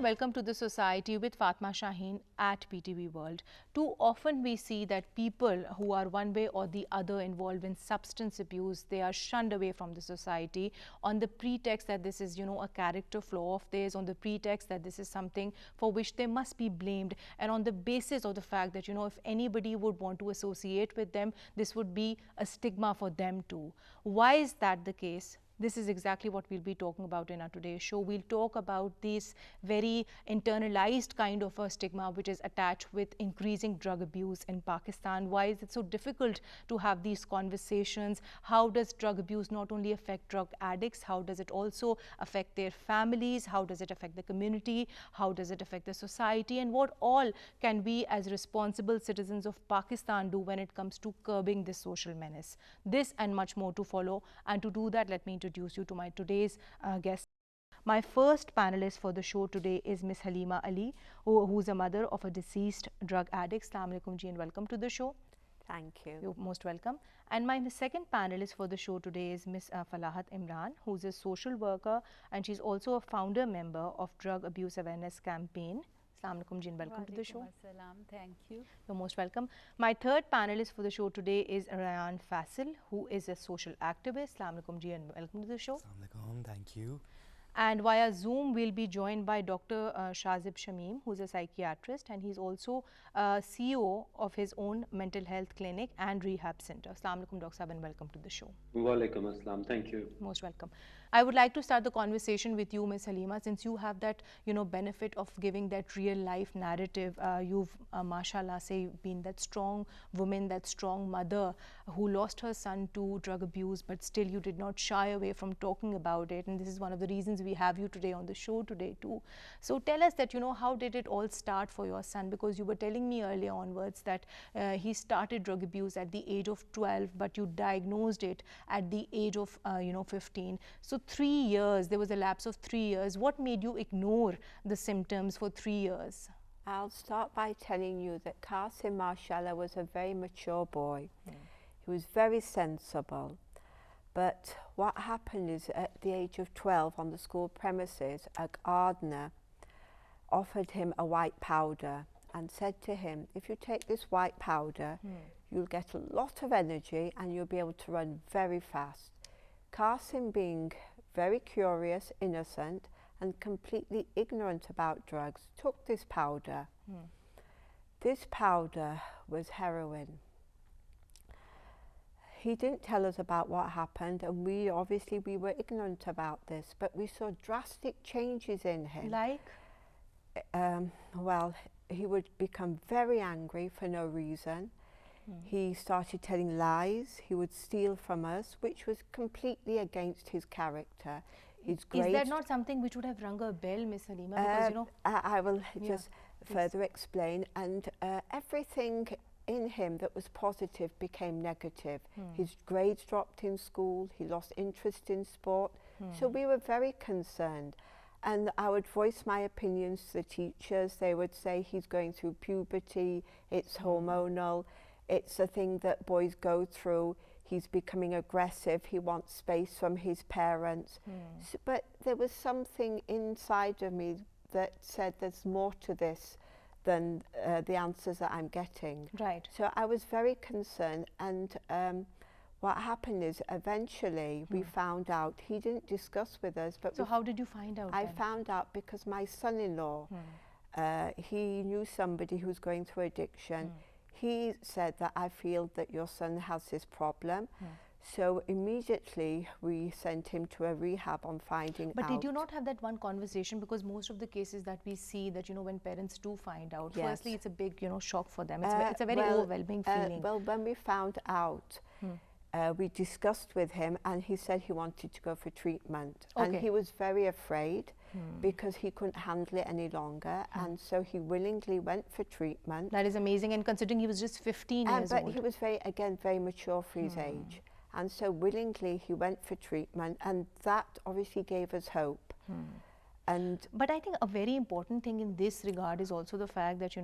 and welcome to The Society with Fatima Shaheen at PTV World. Too often we see that people who are one way or the other involved in substance abuse, they are shunned away from the society on the pretext that this is, a character flaw of theirs, on the pretext that this is something for which they must be blamed, and on the basis of the fact that, if anybody would want to associate with them, this would be a stigma for them too. Why is that the case? This is exactly what we'll be talking about in our today's show. We'll talk about this very internalized kind of a stigma which is attached with increasing drug abuse in Pakistan. Why is it so difficult to have these conversations? How does drug abuse not only affect drug addicts, how does it also affect their families? How does it affect the community? How does it affect the society? And what all can we as responsible citizens of Pakistan do when it comes to curbing this social menace? This and much more to follow. And to do that, let me introduce you to my today's guest. My first panelist for the show today is Miss Halima Ali, who's a mother of a deceased drug addict. Assalamu alaikum ji and welcome to the show. Thank you. You're most welcome. And my second panelist for the show today is Miss Falahat Imran, who's a social worker and she's also a founder member of Drug Abuse Awareness Campaign. Assalamu alaikum ji and welcome to the show. Thank you. You're most welcome. My third panelist for the show today is Faisal, who is a social activist. Assalamu alaikum ji and welcome to the show. Assalamu alaikum, thank you. And via Zoom, we'll be joined by Dr. Shazib Shamim, who's a psychiatrist, and he's also CEO of his own mental health clinic and rehab center. Assalamu alaikum, Dr. Sahib, and welcome to the show. Wa alaikum assalam. Thank you. Most welcome. I would like to start the conversation with you, Ms. Halima, since you have that, benefit of giving that real life narrative. You've, mashallah, been that strong woman, that strong mother who lost her son to drug abuse, but still you did not shy away from talking about it. And this is one of the reasons we have you today on the show today too. So tell us that, how did it all start for your son? Because you were telling me earlier onwards that he started drug abuse at the age of 12, but you diagnosed it at the age of, 15. So 3 years, there was a lapse of 3 years. What made you ignore the symptoms for 3 years? I'll start by telling you that Qasim, mashallah, was a very mature boy. He was very sensible. But what happened is at the age of 12 on the school premises, a gardener offered him a white powder and said to him, if you take this white powder, you'll get a lot of energy and you'll be able to run very fast. Qasim, being very curious, innocent, and completely ignorant about drugs, took this powder. This powder was heroin. He didn't tell us about what happened, and we were ignorant about this, but we saw drastic changes in him. Like? Well, he would become very angry for no reason. He started telling lies. He would steal from us, which was completely against his character. Is that not something which would have rung a bell, Miss Halima? Because, I will just further explain. And everything in him that was positive became negative. His grades dropped in school. He lost interest in sport. So we were very concerned. And I would voice my opinions to the teachers. They would say he's going through puberty, it's hormonal, it's a thing that boys go through. He's becoming aggressive, he wants space from his parents. So, but there was something inside of me that said there's more to this than the answers that I'm getting. Right. So I was very concerned, and what happened is eventually we found out, he didn't discuss with us, but so how did you find out? I found out because my son-in-law, he knew somebody who's going through addiction. He said that I feel that your son has this problem. So immediately we sent him to a rehab on finding out. But did you not have that one conversation? Because most of the cases that we see that, when parents do find out, firstly it's a big, shock for them. It's a very overwhelming feeling. Well, when we found out, we discussed with him and he said he wanted to go for treatment. And he was very afraid because he couldn't handle it any longer. And so he willingly went for treatment. That is amazing. And considering he was just 15 years old. But he was very mature for his age. And so willingly he went for treatment, and that obviously gave us hope. But I think a very important thing in this regard is also the fact that,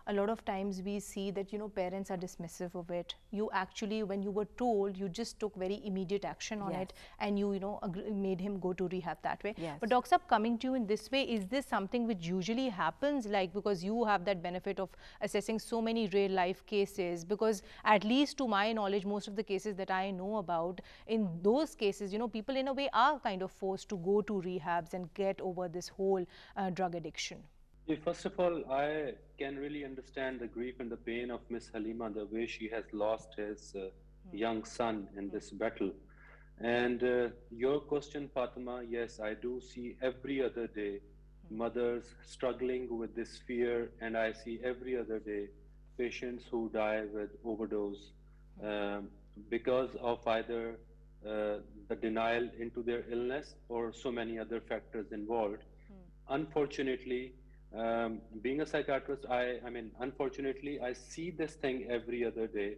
a lot of times we see that, parents are dismissive of it. You actually, when you were told, you just took very immediate action on it, and you made him go to rehab that way. But Dr. Saab, coming to you in this way, is this something which usually happens, like, because you have that benefit of assessing so many real life cases? Because at least to my knowledge, most of the cases that I know about, in those cases, people in a way are kind of forced to go to rehabs and get over this whole drug addiction. First of all, I can really understand the grief and the pain of Miss Halima, the way she has lost his young son in this battle. And your question, Fatima, yes, I do see every other day mothers struggling with this fear, and I see every other day patients who die with overdose because of either the denial into their illness or so many other factors involved. Unfortunately, being a psychiatrist, unfortunately, I see this thing every other day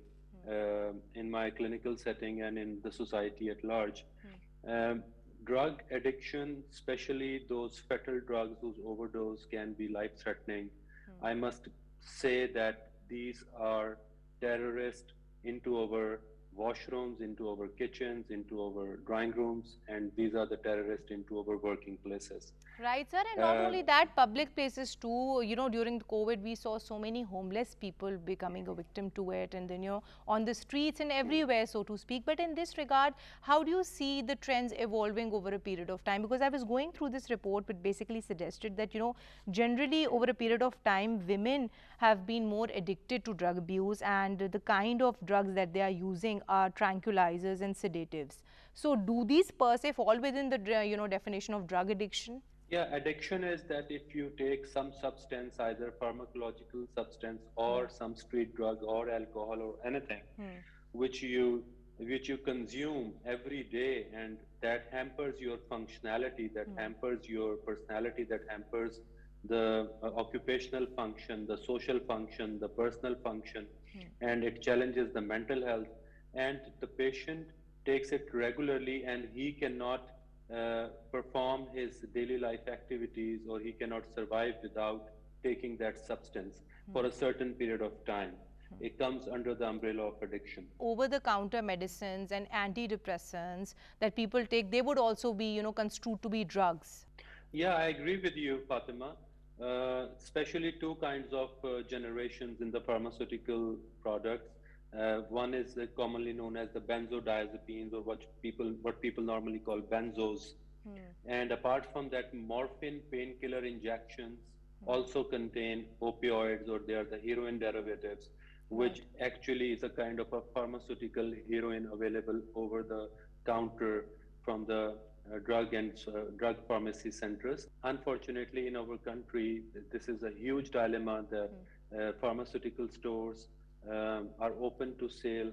in my clinical setting and in the society at large. Drug addiction, especially those fatal drugs whose overdose can be life-threatening, I must say that these are terrorists into our washrooms, into our kitchens, into our drawing rooms, and these are the terrorists into our working places. Right, sir, and not only that, public places too. During the COVID, we saw so many homeless people becoming a victim to it, and then, on the streets and everywhere, so to speak. But in this regard, how do you see the trends evolving over a period of time? Because I was going through this report, which basically suggested that, generally over a period of time, women have been more addicted to drug abuse, and the kind of drugs that they are using are tranquilizers and sedatives. So do these per se fall within the definition of drug addiction? Yeah, addiction is that if you take some substance, either pharmacological substance or some street drug or alcohol or anything, which you consume every day, and that hampers your functionality, that hampers your personality, that hampers the occupational function, the social function, the personal function, and it challenges the mental health. And the patient takes it regularly, and he cannot perform his daily life activities, or he cannot survive without taking that substance for a certain period of time. It comes under the umbrella of addiction. Over-the-counter medicines and antidepressants that people take, they would also be, construed to be drugs. Yeah, I agree with you, Fatima. Especially two kinds of generations in the pharmaceutical products. One is commonly known as the benzodiazepines, or what people normally call benzos. And apart from that, morphine painkiller injections also contain opioids, or they are the heroin derivatives, which actually is a kind of a pharmaceutical heroin available over the counter from the drug pharmacy centers. Unfortunately, in our country, this is a huge dilemma. The pharmaceutical stores are open to sale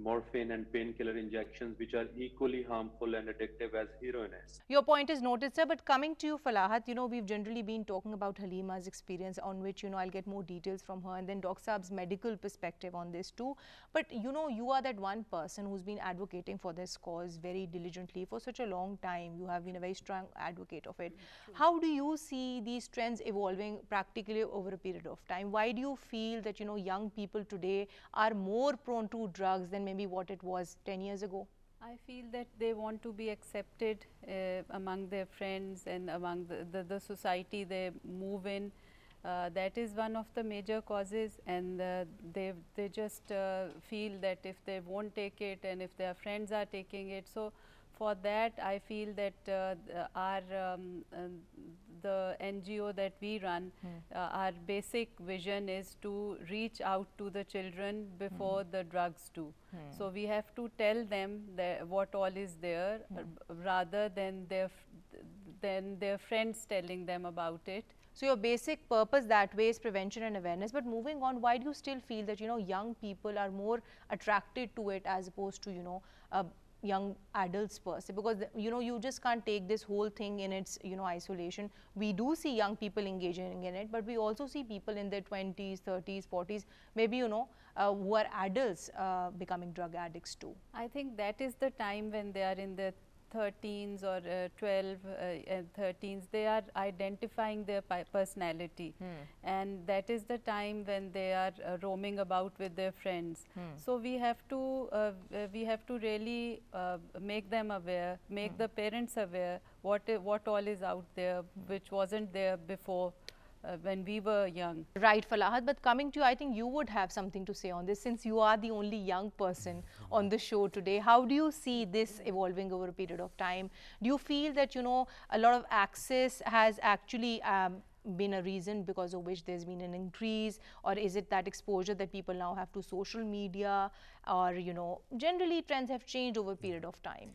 morphine and painkiller injections, which are equally harmful and addictive as heroin is. Your point is noted, sir. But coming to you, Falahat, we've generally been talking about Halima's experience, on which, I'll get more details from her, and then Dr. Saab's medical perspective on this too. But, you are that one person who's been advocating for this cause very diligently for such a long time. You have been a very strong advocate of it. How do you see these trends evolving practically over a period of time? Why do you feel that, young people today are more prone to drugs than maybe what it was 10 years ago? I feel that they want to be accepted among their friends and among the society they move in. That is one of the major causes, and they just feel that if they won't take it and if their friends are taking it, so for that I feel that the NGO that we run, our basic vision is to reach out to the children before the drugs do. So we have to tell them what all is there, rather than their friends telling them about it. So your basic purpose that way is prevention and awareness. But moving on, why do you still feel that, young people are more attracted to it as opposed to, young adults per se? Because, you just can't take this whole thing in its, isolation. We do see young people engaging in it, but we also see people in their 20s, 30s, 40s, maybe, who are adults becoming drug addicts too. I think that is the time when they are in their 13s or 12 and 13s, they are identifying their personality, and that is the time when they are roaming about with their friends. So we have to really make them aware, make the parents aware what all is out there which wasn't there before. When we were young. Right, Falahat, but coming to you, I think you would have something to say on this since you are the only young person on the show today. How do you see this evolving over a period of time? Do you feel that, you know, a lot of access has actually been a reason because of which there's been an increase, or is it that exposure that people now have to social media, or, you know, generally trends have changed over a period of time?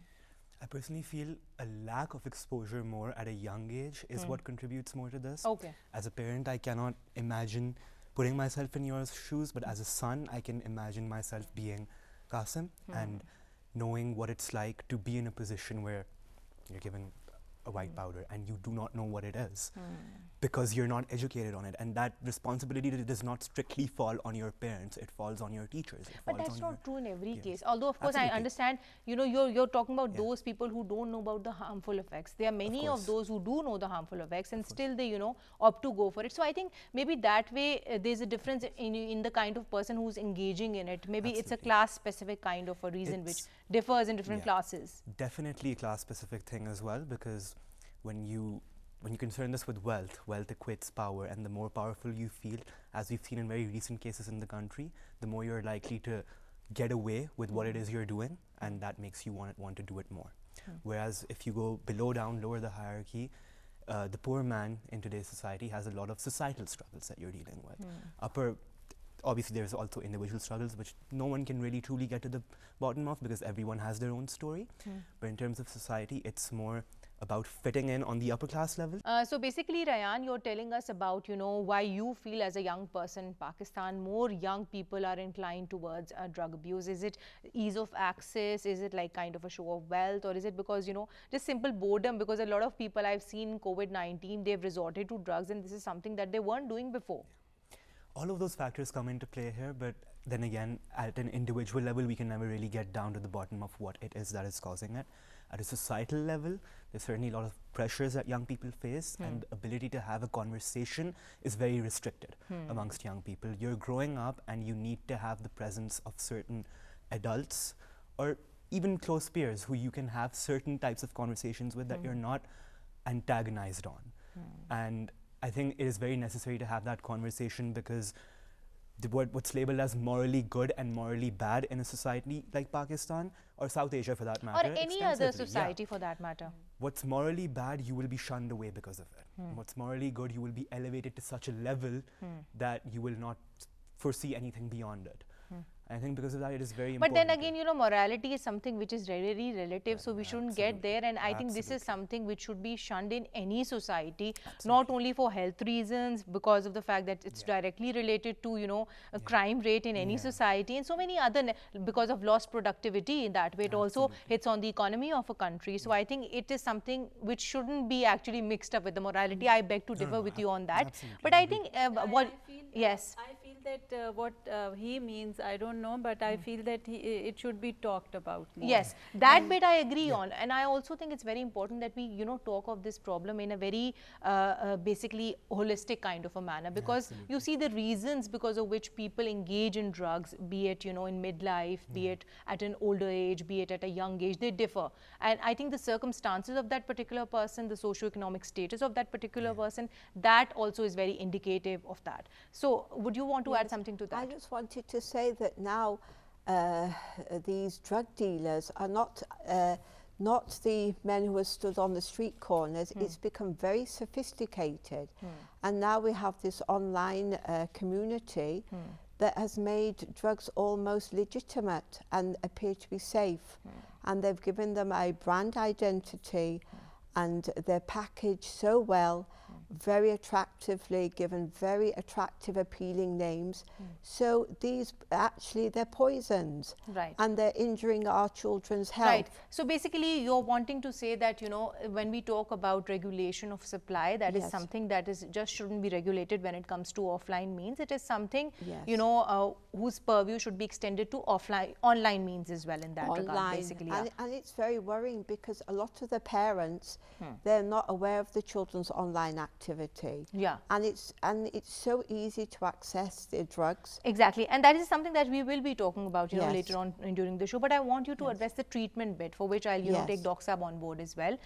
I personally feel a lack of exposure more at a young age is what contributes more to this. Okay. As a parent, I cannot imagine putting myself in your shoes, but as a son, I can imagine myself being Qasim and knowing what it's like to be in a position where you're given a white powder and you do not know what it is because you're not educated on it, and that responsibility does not strictly fall on your parents, it falls on your teachers. But that's not true in every case, although of course I understand, you know, you're talking about those people who don't know about the harmful effects. There are many of those who do know the harmful effects and still they, you know, opt to go for it. So I think maybe that way there's a difference in the kind of person who's engaging in it. Maybe it's a class specific kind of a reason which differs in different classes. Definitely a class specific thing as well, because when you concern this with wealth equates power, and the more powerful you feel, as we've seen in very recent cases in the country, the more you're likely to get away with what it is you're doing, and that makes you want to do it more. Whereas if you go below down, lower the hierarchy, the poor man in today's society has a lot of societal struggles that you're dealing with. Upper, obviously there's also individual struggles which no one can really truly get to the bottom of because everyone has their own story. But in terms of society, it's more about fitting in on the upper class level. So basically, Rayan, you're telling us about, you know, why you feel as a young person in Pakistan, more young people are inclined towards drug abuse. Is it ease of access? Is it like kind of a show of wealth? Or is it because, you know, just simple boredom? Because a lot of people I've seen in COVID-19, they've resorted to drugs, and this is something that they weren't doing before. All of those factors come into play here, but then again, at an individual level, we can never really get down to the bottom of what it is that is causing it. At a societal level, there's certainly a lot of pressures that young people face, and the ability to have a conversation is very restricted amongst young people. You're growing up and you need to have the presence of certain adults or even close peers who you can have certain types of conversations with that you're not antagonized on. And I think it is very necessary to have that conversation, because what's labeled as morally good and morally bad in a society like Pakistan or South Asia for that matter, or any other society for that matter. What's morally bad, you will be shunned away because of it. What's morally good, you will be elevated to such a level that you will not foresee anything beyond it. I think because of that, it is very important. But then again, you know, morality is something which is very relative, so we shouldn't get there. And I think this is something which should be shunned in any society, not only for health reasons, because of the fact that it's directly related to, you know, a crime rate in any society, and so many other, because of lost productivity in that way. It also hits on the economy of a country. So I think it is something which shouldn't be actually mixed up with the morality. I beg to differ with you on that. But I think what, yes. I feel that what he means, I don't know, but I feel that it should be talked about more. Yes, that bit I agree on, and I also think it's very important that we, you know, talk of this problem in a very basically holistic kind of a manner, because you see the reasons because of which people engage in drugs, be it, you know, in midlife, be it at an older age, be it at a young age, they differ. And I think the circumstances of that particular person, the socio-economic status of that particular person, that also is very indicative of that. So would you want to add something to that? I just wanted to say that now these drug dealers are not the men who are stood on the street corners. It's become very sophisticated, and now we have this online community that has made drugs almost legitimate and appear to be safe, and they've given them a brand identity and they're packaged so well very attractively, given very attractive, appealing names. So these, actually, they're poisons. Right. And they're injuring our children's health. Right. So basically, you're wanting to say that, you know, when we talk about regulation of supply, that is something that is just shouldn't be regulated when it comes to offline means. It is something, you know, whose purview should be extended to online means as well in that regard, basically. And it's very worrying because a lot of the parents, they're not aware of the children's online activity. Yeah. And it's so easy to access the drugs. Exactly. And that is something that we will be talking about, you know, later on during the show. But I want you to address the treatment bit, for which I'll, you know, take Doc Sab on board as well.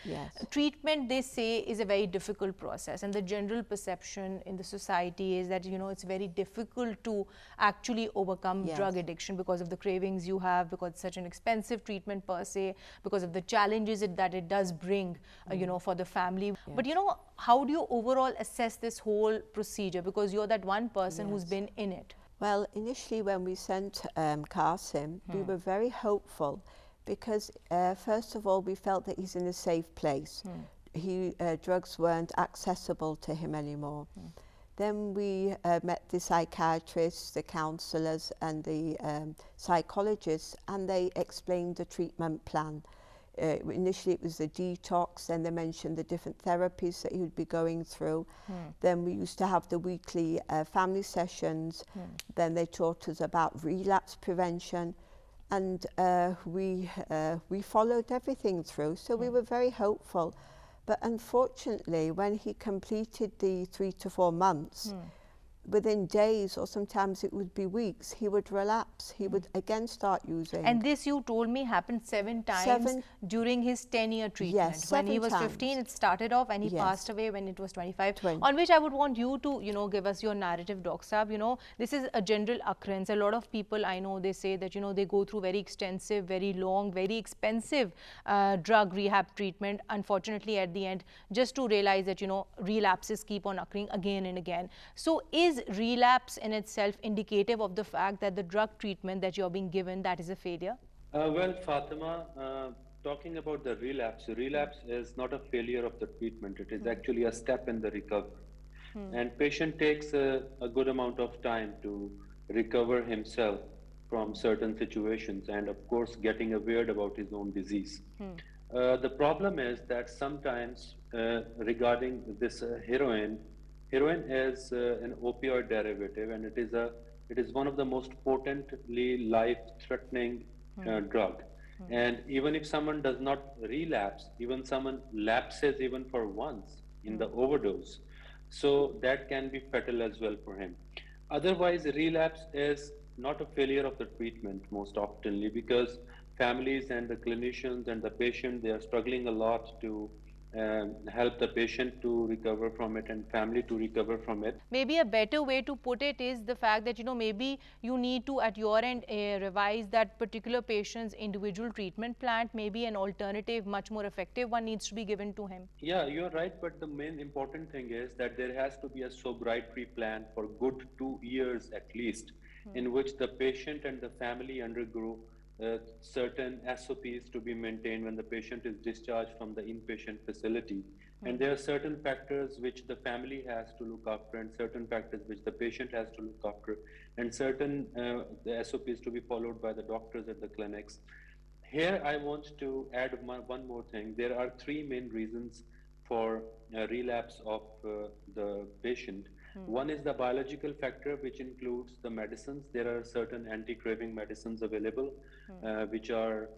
Treatment, they say, is a very difficult process. And the general perception in the society is that, you know, it's very difficult to actually overcome drug addiction because of the cravings you have, because it's such an expensive treatment per se, because of the challenges that it does bring, you know, for the family. But, you know, how do you overall assess this whole procedure? Because you're that one person who's been in it. Well, initially when we sent Qasim, we were very hopeful because, first of all, we felt that he's in a safe place. Drugs weren't accessible to him anymore. Then we met the psychiatrists, the counsellors and the psychologists, and they explained the treatment plan. Initially it was the detox, then they mentioned the different therapies that he would be going through. Then we used to have the weekly family sessions. Then they taught us about relapse prevention, and we followed everything through, so we were very hopeful. But unfortunately, when he completed the 3 to 4 months, within days or sometimes it would be weeks, he would relapse. He would again start using. And this, you told me, happened 7 times during his 10-year treatment. Yes, when he was times. 15, it started off, and he passed away when it was 25. On which I would want you to, you know, give us your narrative, Doc Sab. You know, this is a general occurrence. A lot of people I know, they say that, you know, they go through very extensive, very long, very expensive drug rehab treatment. Unfortunately, at the end, just to realize that, you know, relapses keep on occurring again and again. So is relapse in itself indicative of the fact that the drug treatment that you're being given, that is a failure? Well, Fatima, talking about the relapse is not a failure of the treatment. It is actually a step in the recovery. And patient takes a good amount of time to recover himself from certain situations, and of course getting aware about his own disease. The problem is that sometimes regarding this heroin is an opioid derivative, and it is one of the most potently life-threatening drug. And even if someone does not relapse, even someone lapses even for once in the overdose, so that can be fatal as well for him. Otherwise, relapse is not a failure of the treatment most oftenly, because families and the clinicians and the patient, they are struggling a lot to help the patient to recover from it and family to recover from it. Maybe a better way to put it is the fact that, you know, maybe you need to at your end revise that particular patient's individual treatment plan. Maybe an alternative, much more effective one needs to be given to him. Yeah, you're right, but the main important thing is that there has to be a sobriety plan for good 2 years at least, in which the patient and the family undergo certain SOPs to be maintained when the patient is discharged from the inpatient facility. And there are certain factors which the family has to look after, and certain factors which the patient has to look after, and certain the SOPs to be followed by the doctors at the clinics. Here I want to add one more thing. There are 3 main reasons for relapse of the patient. One is the biological factor, which includes the medicines. There are certain anti-craving medicines available, which are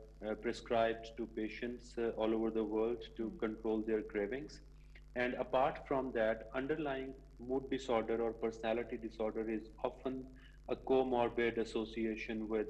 prescribed to patients all over the world to control their cravings. And apart from that, underlying mood disorder or personality disorder is often a comorbid association with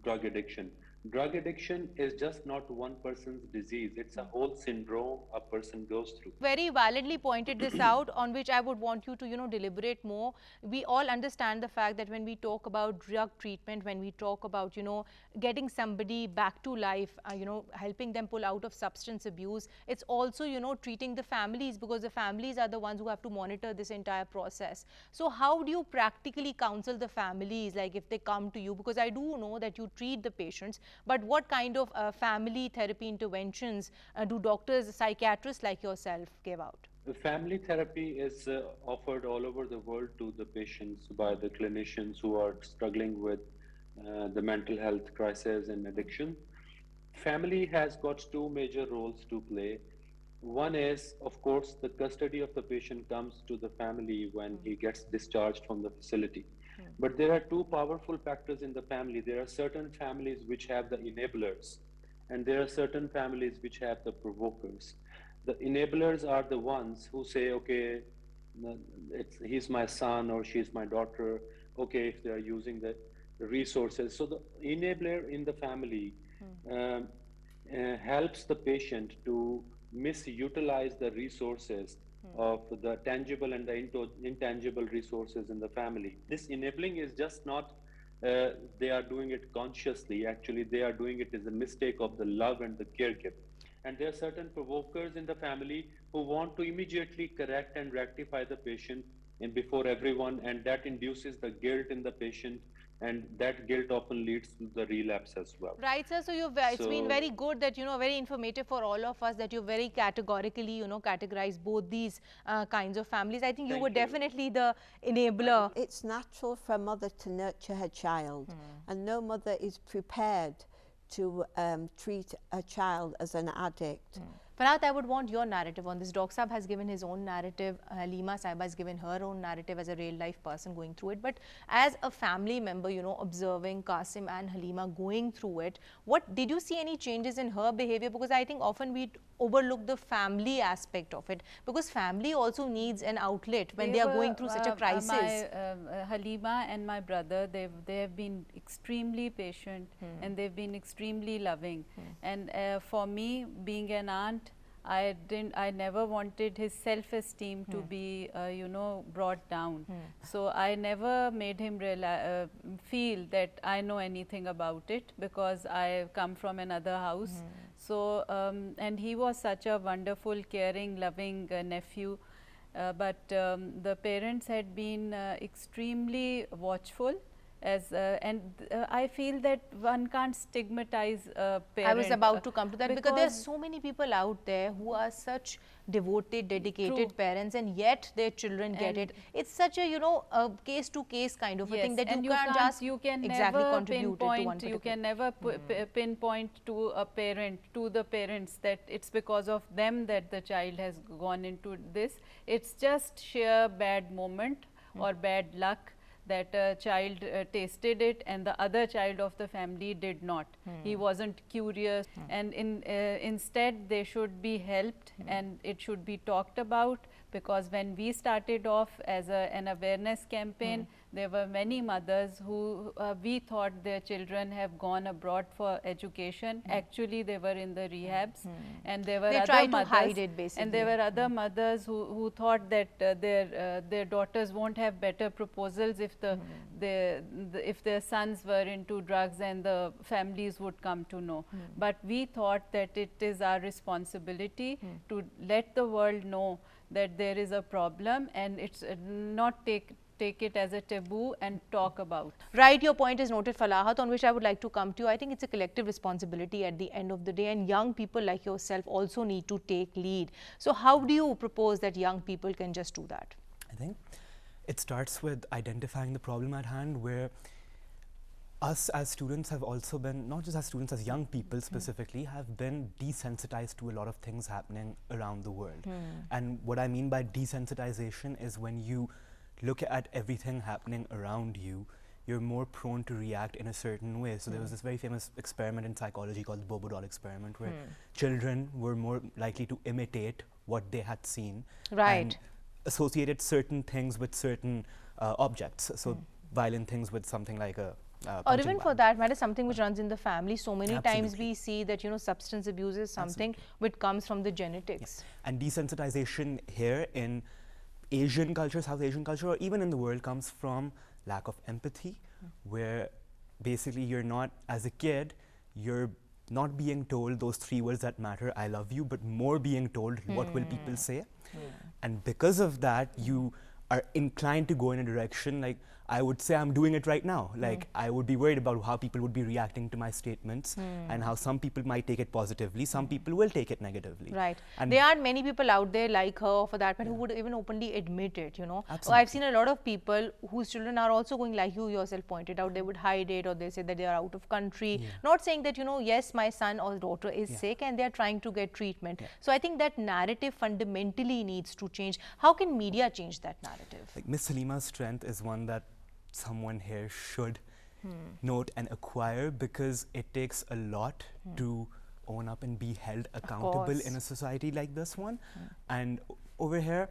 drug addiction. Drug addiction is just not one person's disease, it's a whole syndrome a person goes through. Very validly pointed this out, on which I would want you to, you know, deliberate more. We all understand the fact that when we talk about drug treatment, when we talk about, you know, getting somebody back to life, you know, helping them pull out of substance abuse, it's also, you know, treating the families, because the families are the ones who have to monitor this entire process. So how do you practically counsel the families, like if they come to you, because I do know that you treat the patients, but what kind of family therapy interventions do doctors, psychiatrists like yourself give out? Family therapy is offered all over the world to the patients by the clinicians who are struggling with the mental health crisis and addiction. Family has got two major roles to play. One is, of course, the custody of the patient comes to the family when he gets discharged from the facility. But there are two powerful factors in the family. There are certain families which have the enablers, and there are certain families which have the provokers. The enablers are the ones who say, okay, he's my son or she's my daughter, okay, if they are using the resources. So the enabler in the family um, helps the patient to misutilize the resources of the tangible and the intangible resources in the family. This enabling is just not they are doing it consciously. Actually, they are doing it as a mistake of the love and the caregiving. And there are certain provokers in the family who want to immediately correct and rectify the patient and before everyone, and that induces the guilt in the patient, and that guilt often leads to the relapse as well. Right, sir. So it's been So very good that, very informative for all of us that you very categorically, categorize both these kinds of families. I think you were thank you. definitely the enabler. It's natural for a mother to nurture her child, and no mother is prepared to treat a child as an addict. Farhat, I would want your narrative on this. Doc Saab has given his own narrative. Halima Saiba has given her own narrative as a real life person going through it. But as a family member, observing Qasim and Halima going through it, what did you see any changes in her behavior? Because I think often we overlook the family aspect of it, because family also needs an outlet when they are going through such a crisis. Halima and my brother, they have been extremely patient and they've been extremely loving. And for me, being an aunt, I never wanted his self-esteem to be, brought down. So I never made him feel that I know anything about it, because I come from another house. So, and he was such a wonderful, caring, loving nephew. But the parents had been extremely watchful. I feel that one can't stigmatize a parent. I was about to come to that, because there are so many people out there who are such devoted, dedicated parents, and yet their children get it. It's such a, a case-to-case kind of a thing that you can't just exactly contribute to one particular. You can never pinpoint to a parent, to the parents, that it's because of them that the child has gone into this. It's just sheer bad moment or bad luck that a child tasted it and the other child of the family did not. He wasn't curious, and instead they should be helped and it should be talked about, because when we started off as an awareness campaign, there were many mothers who we thought their children have gone abroad for education. Actually, they were in the rehabs, and there were other mothers, to hide it, basically. And there were other mothers who thought that their daughters won't have better proposals if if their sons were into drugs and the families would come to know. But we thought that it is our responsibility to let the world know that there is a problem, and it's not take it as a taboo and talk about. Right, your point is noted, Falahat, on which I would like to come to you. I think it's a collective responsibility at the end of the day, and young people like yourself also need to take lead. So how do you propose that young people can just do that? I think it starts with identifying the problem at hand, where us as students have also been, not just as students, as young people specifically, have been desensitized to a lot of things happening around the world. And what I mean by desensitization is when you look at everything happening around you, you're more prone to react in a certain way. So there was this very famous experiment in psychology called the Bobo doll experiment, where children were more likely to imitate what they had seen, and associated certain things with certain objects. So violent things with something like a or even for that matter, something which runs in the family. So many times we see that, substance abuse is something which comes from the genetics. And desensitization here in Asian culture, South Asian culture, or even in the world, comes from lack of empathy, where basically you're not, as a kid, you're not being told those 3 words that matter, I love you, but more being told what will people say. And because of that, you are inclined to go in a direction like, I would say I'm doing it right now. Like, I would be worried about how people would be reacting to my statements and how some people might take it positively, some people will take it negatively. Right. And there aren't many people out there like her, for that matter, who would even openly admit it, you know. Absolutely. I've seen a lot of people whose children are also going, like you yourself pointed out, they would hide it, or they say that they are out of country, not saying that, you know, yes, my son or daughter is sick and they are trying to get treatment. So I think that narrative fundamentally needs to change. How can media change that narrative? like Miss Halima's strength is one that someone here should note and acquire, because it takes a lot to own up and be held accountable in a society like this one. And over here,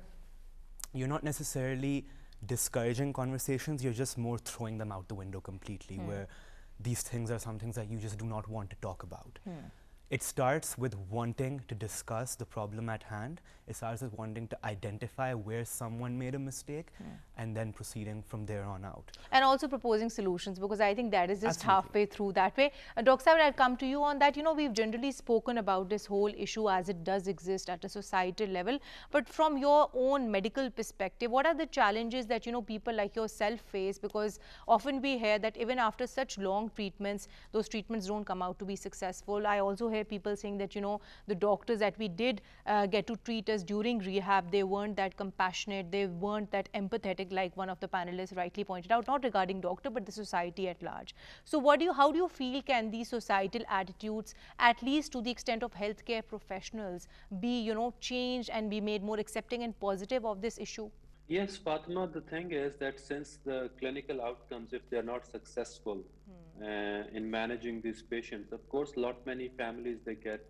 you're not necessarily discouraging conversations, you're just more throwing them out the window completely, where these things are some things that you just do not want to talk about. It starts with wanting to discuss the problem at hand. It starts with wanting to identify where someone made a mistake and then proceeding from there on out. And also proposing solutions, because I think that is just Absolutely. halfway through that way. Dr. Sahib, I'll come to you on that. You know, we've generally spoken about this whole issue as it does exist at a societal level. But from your own medical perspective, what are the challenges that, you know, people like yourself face? Because often we hear that even after such long treatments, those treatments don't come out to be successful. I also hear people saying that, you know, the doctors that we did get to treat us during rehab, they weren't that compassionate, they weren't that empathetic, like one of the panelists rightly pointed out, not regarding doctor but the society at large. So how do you feel can these societal attitudes, at least to the extent of healthcare professionals, be, you know, changed and be made more accepting and positive of this issue? Yes, Fatima, the thing is that since the clinical outcomes, if they're not successful in managing these patients, of course, many families, they get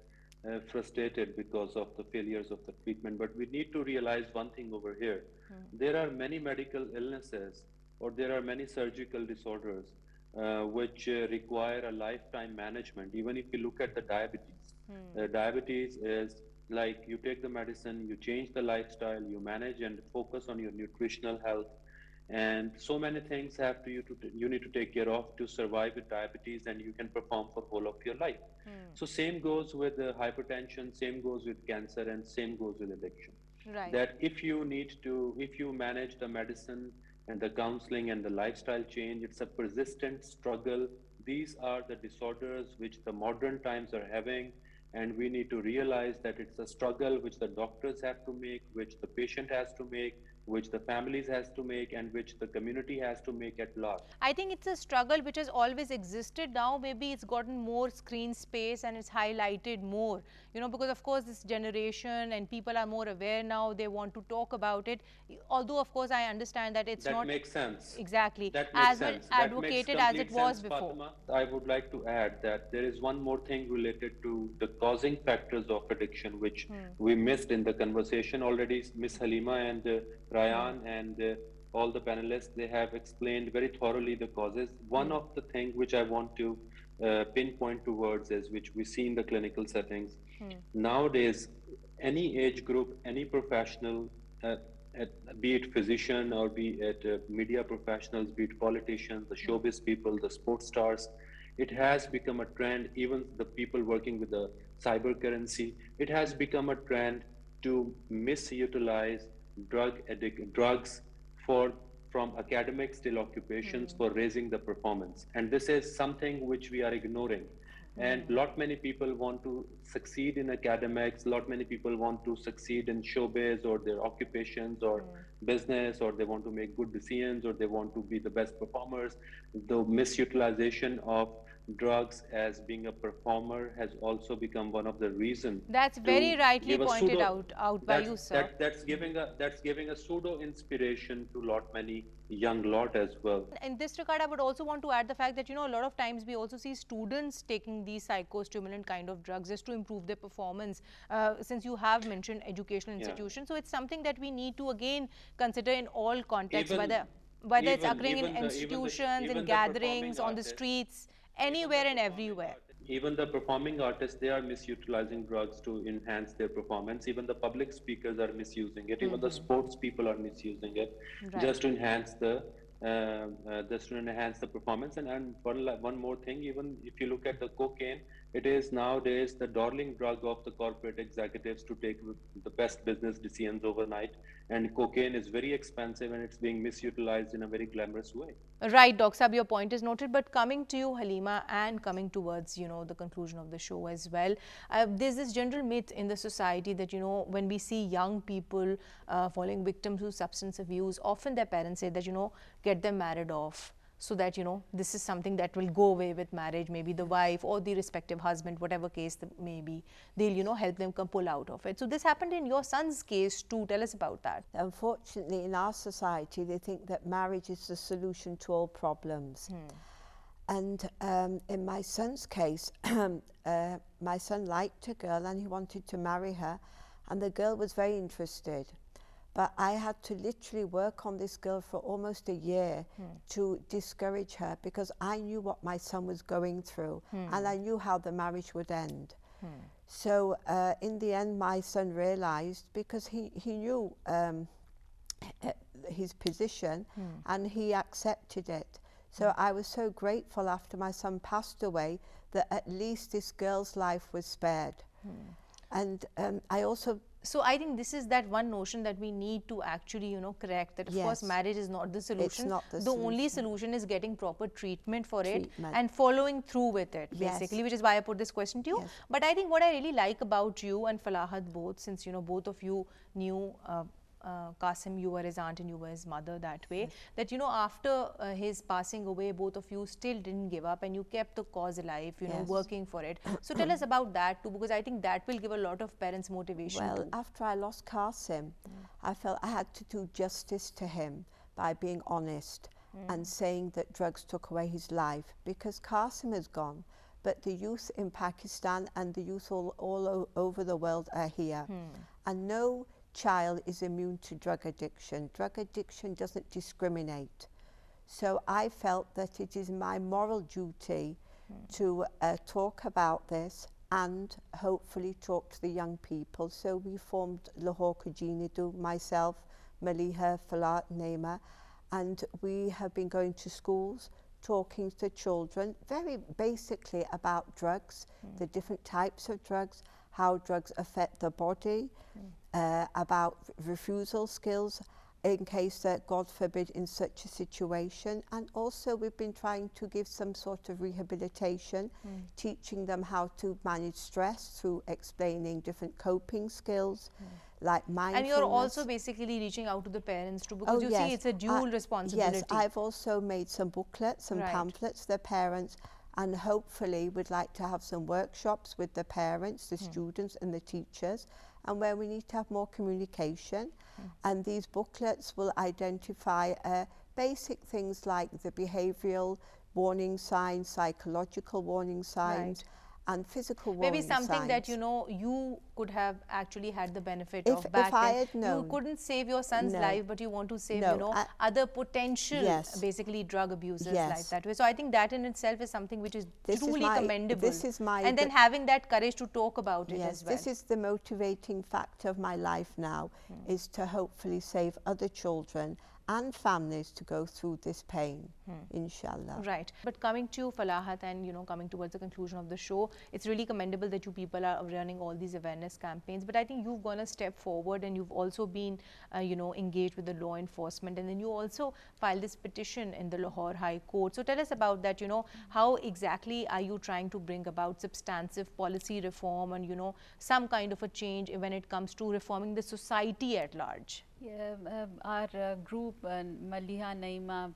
frustrated because of the failures of the treatment. But we need to realize one thing over here. There are many medical illnesses, or there are many surgical disorders which require a lifetime management. Even if you look at the diabetes, diabetes is like you take the medicine, you change the lifestyle, you manage and focus on your nutritional health, and so many things you need to take care of to survive with diabetes, and you can perform for whole of your life. So same goes with hypertension, same goes with cancer, and same goes with addiction. Right. That if you manage the medicine and the counseling and the lifestyle change, it's a persistent struggle. These are the disorders which the modern times are having, and we need to realize that it's a struggle which the doctors have to make, which the patient has to make, which the families has to make, and which the community has to make at large. I think it's a struggle which has always existed. Now maybe it's gotten more screen space and it's highlighted more, you know, because of course this generation and people are more aware now, they want to talk about it. Although of course I understand that it's not... That makes sense. Exactly. That makes As well sense. advocated as it was before. Fatima, I would like to add that there is one more thing related to the causing factors of addiction, which we missed in the conversation already. Miss Halima and Ryan and all the panelists, they have explained very thoroughly the causes. One of the things which I want to pinpoint towards is, which we see in the clinical settings. Nowadays, any age group, any professional, be it physician or be it media professionals, be it politicians, the showbiz people, the sports stars, it has become a trend. Even the people working with the cyber currency, it has become a trend to misutilize drugs from academics till occupations for raising the performance. And this is something which we are ignoring. And many people want to succeed in academics, many people want to succeed in showbiz or their occupations or business, or they want to make good decisions, or they want to be the best performers. The misutilization of drugs as being a performer has also become one of the reasons. That's very rightly pointed out by you, sir. That's giving a pseudo inspiration to many young lot as well. In this regard, I would also want to add the fact that, you know, a lot of times we also see students taking these psychostimulant kind of drugs just to improve their performance, since you have mentioned educational institutions. So it's something that we need to again consider in all contexts, whether it's occurring in institutions, in gatherings, on the streets, anywhere and everywhere. Even the performing artists, they are misutilizing drugs to enhance their performance. Even the public speakers are misusing it. Even the sports people are misusing it just to enhance the performance. And one more thing, even if you look at the cocaine, It is nowadays the darling drug of the corporate executives to take the best business decisions overnight. And cocaine is very expensive and it's being misutilized in a very glamorous way. Right, Doc Sab, your point is noted. But coming to you, Halima, and coming towards, the conclusion of the show as well, there's this general myth in the society that, when we see young people falling victim to substance abuse, often their parents say that, get them married off, so that, this is something that will go away with marriage. Maybe the wife or the respective husband, whatever case may be, they'll, help them pull out of it. So this happened in your son's case too. Tell us about that. Unfortunately, in our society, they think that marriage is the solution to all problems. And in my son's case, my son liked a girl and he wanted to marry her, and the girl was very interested. But I had to literally work on this girl for almost a year to discourage her, because I knew what my son was going through and I knew how the marriage would end. So in the end, my son realized, because he knew his position and he accepted it. So I was so grateful after my son passed away that at least this girl's life was spared. And I also... So I think this is that one notion that we need to actually, correct, that of course marriage is not the solution. It's not the solution. Only solution is getting proper treatment for it and following through with it, basically, which is why I put this question to you. But I think what I really like about you and Falahat both, since, both of you knew Qasim, you were his aunt and you were his mother that way, that, after his passing away, both of you still didn't give up and you kept the cause alive, working for it. So tell us about that too, because I think that will give a lot of parents motivation. Well, after I lost Qasim, I felt I had to do justice to him by being honest and saying that drugs took away his life, because Qasim is gone, but the youth in Pakistan and the youth all over the world are here. And no child is immune to drug addiction. Drug addiction doesn't discriminate. So I felt that it is my moral duty to talk about this and hopefully talk to the young people. So we formed Lahore Kajinidu, myself, Maliha, Falat, Naima, and we have been going to schools, talking to children, very basically about drugs, the different types of drugs, how drugs affect the body, about refusal skills in case that, God forbid, in such a situation. And also we've been trying to give some sort of rehabilitation, teaching them how to manage stress through explaining different coping skills, like mindfulness. And you're also basically reaching out to the parents too, because you see it's a dual responsibility. Yes, I've also made some booklets, some pamphlets for the parents, and hopefully we'd like to have some workshops with the parents, the students and the teachers, and where we need to have more communication. And these booklets will identify basic things like the behavioural warning signs, psychological warning signs, and physical warning signs. Maybe something that, you could have actually had the benefit of back if I then. had known. You couldn't save your son's life, but you want to save, other potential, basically drug abusers life that way. So I think that in itself is something which is truly commendable. This is my... And then having that courage to talk about it as well. This is the motivating factor of my life now, is to hopefully save other children and families to go through this pain, inshallah. Right. But coming to Falahat and, coming towards the conclusion of the show, it's really commendable that you people are running all these awareness campaigns. But I think you've gone a step forward and you've also been, engaged with the law enforcement. And then you also filed this petition in the Lahore High Court. So tell us about that, how exactly are you trying to bring about substantive policy reform and, some kind of a change when it comes to reforming the society at large? Yeah, our group, Maliha, Naima,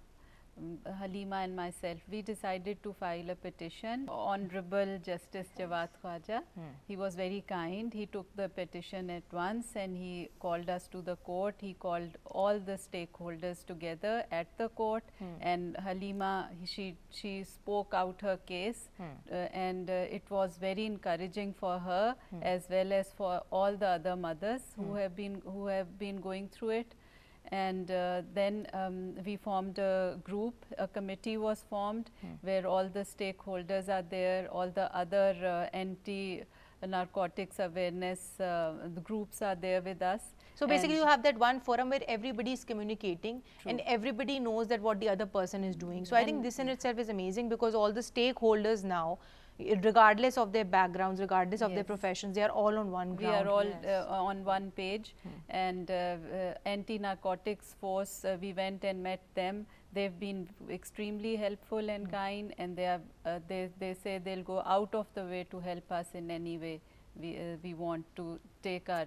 Halima and myself, we decided to file a petition. Honorable Justice Jawad Khwaja, he was very kind. He took the petition at once and he called us to the court. He called all the stakeholders together at the court, and Halima, she spoke out her case, and it was very encouraging for her as well as for all the other mothers who have been going through it. And then we formed a group, a committee was formed where all the stakeholders are there, all the other anti-narcotics awareness the groups are there with us. So basically you have that one forum where everybody is communicating and everybody knows that what the other person is doing. So I think this in itself is amazing, because all the stakeholders now regardless of their backgrounds, regardless of their professions, they are all on one ground. We are all on one page. And anti-narcotics force, we went and met them. They've been extremely helpful and kind, and they say they'll go out of the way to help us in any way we want to take our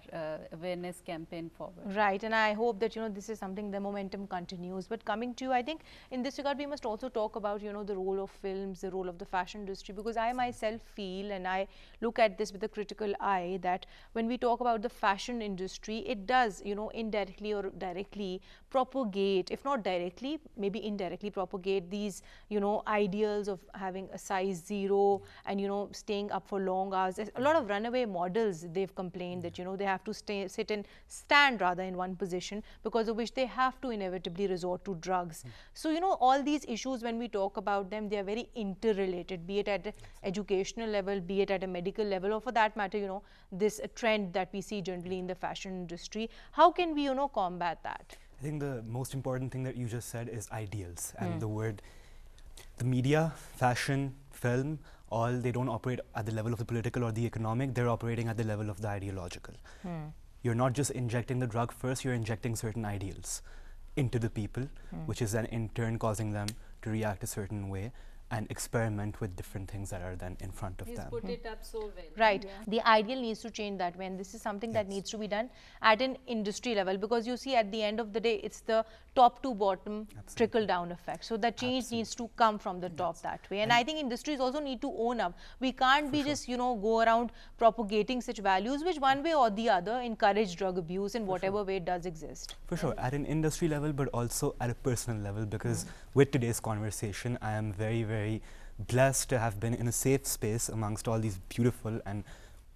awareness campaign forward. Right, and I hope that this is something, the momentum continues. But coming to you, I think in this regard we must also talk about the role of films, the role of the fashion industry, because I myself feel, and I look at this with a critical eye, that when we talk about the fashion industry, it does indirectly or directly propagate, if not directly, maybe indirectly propagate these ideals of having a size 0 and staying up for long hours. There's a lot of runaway models, they've complained that they have to sit and stand rather in one position, because of which they have to inevitably resort to drugs. So all these issues, when we talk about them, they are very interrelated, be it at an educational level, be it at a medical level, or for that matter this trend that we see generally in the fashion industry. How can we combat that? I think the most important thing that you just said is ideals, and the media, fashion, film, all, they don't operate at the level of the political or the economic, they're operating at the level of the ideological. You're not just injecting the drug first, you're injecting certain ideals into the people, which is then in turn causing them to react a certain way and experiment with different things that are then in front of them. Put it up so well. Right. The ideal needs to change that way, and this is something that needs to be done at an industry level, because you see, at the end of the day, it's the top to bottom trickle down effect. So that change needs to come from the top that way. And I think industries also need to own up. We can't be just go around propagating such values which one way or the other encourage drug abuse in whatever way it does exist. For sure, at an industry level, but also at a personal level, because with today's conversation, I am very, very blessed to have been in a safe space amongst all these beautiful and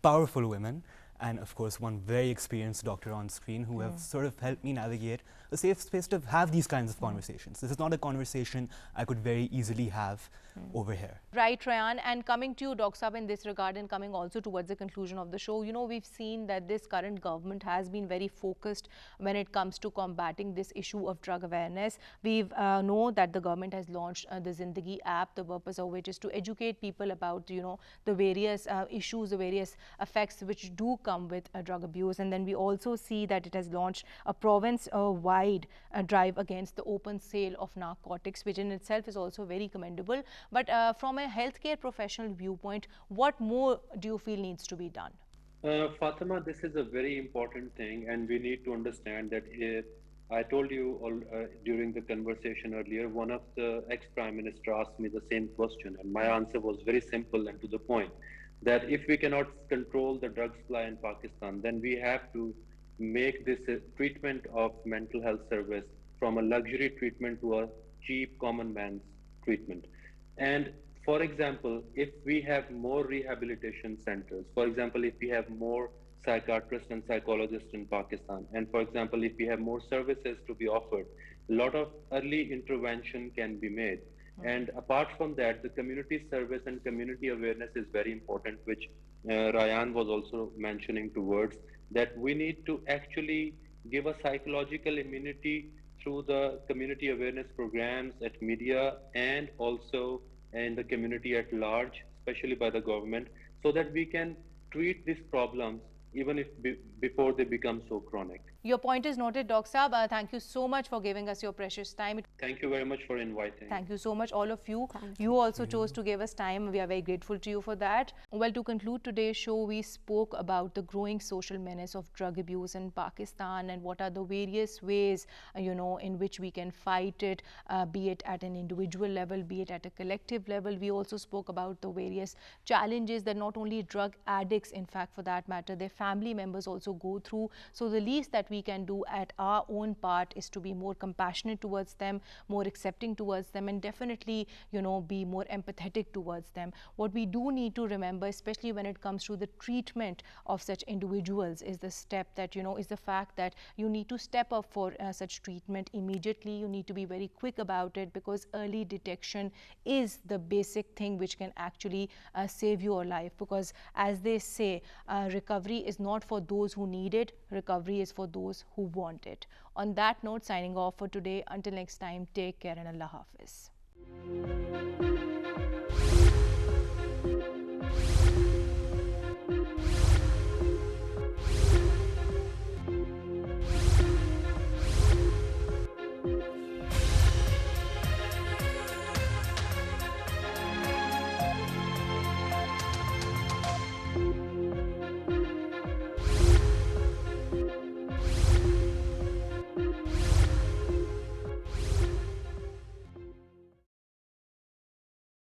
powerful women, and of course one very experienced doctor on screen who have sort of helped me navigate a safe space to have these kinds of conversations. This is not a conversation I could very easily have over here. Right, Rayan, and coming to you, Dr. Saab, in this regard, and coming also towards the conclusion of the show, we've seen that this current government has been very focused when it comes to combating this issue of drug awareness. We know that the government has launched the Zindagi app, the purpose of which is to educate people about, the various issues, the various effects which do come with drug abuse. And then we also see that it has launched a province-wide drive against the open sale of narcotics, which in itself is also very commendable. But from a healthcare professional viewpoint, what more do you feel needs to be done? Fatima, this is a very important thing, and we need to understand that I told you during the conversation earlier, one of the ex-Prime Minister asked me the same question, and my answer was very simple and to the point, that if we cannot control the drug supply in Pakistan, then we have to make this treatment of mental health service from a luxury treatment to a cheap common man's treatment. And for example, if we have more rehabilitation centers, for example, if we have more psychiatrists and psychologists in Pakistan, and for example, if we have more services to be offered, a lot of early intervention can be made. And apart from that, the community service and community awareness is very important, which Rayan was also mentioning towards, that we need to actually give a psychological immunity through the community awareness programs at media and also in the community at large, especially by the government, so that we can treat these problems even if before they become so chronic. Your point is noted, Dr. Saab. Thank you so much for giving us your precious time. Thank you very much for inviting. Thank you so much, all of you. You also chose to give us time. We are very grateful to you for that. Well, to conclude today's show, we spoke about the growing social menace of drug abuse in Pakistan and what are the various ways, in which we can fight it, be it at an individual level, be it at a collective level. We also spoke about the various challenges that not only drug addicts, in fact, for that matter, their family members also go through. So the least that we can do at our own part is to be more compassionate towards them, more accepting towards them, and definitely, be more empathetic towards them. What we do need to remember, especially when it comes to the treatment of such individuals, is the step that, is the fact that you need to step up for such treatment immediately. You need to be very quick about it, because early detection is the basic thing which can actually save your life. Because as they say, recovery is not for those who need it, recovery is for those who want it. On that note, signing off for today. Until next time, take care and Allah Hafiz.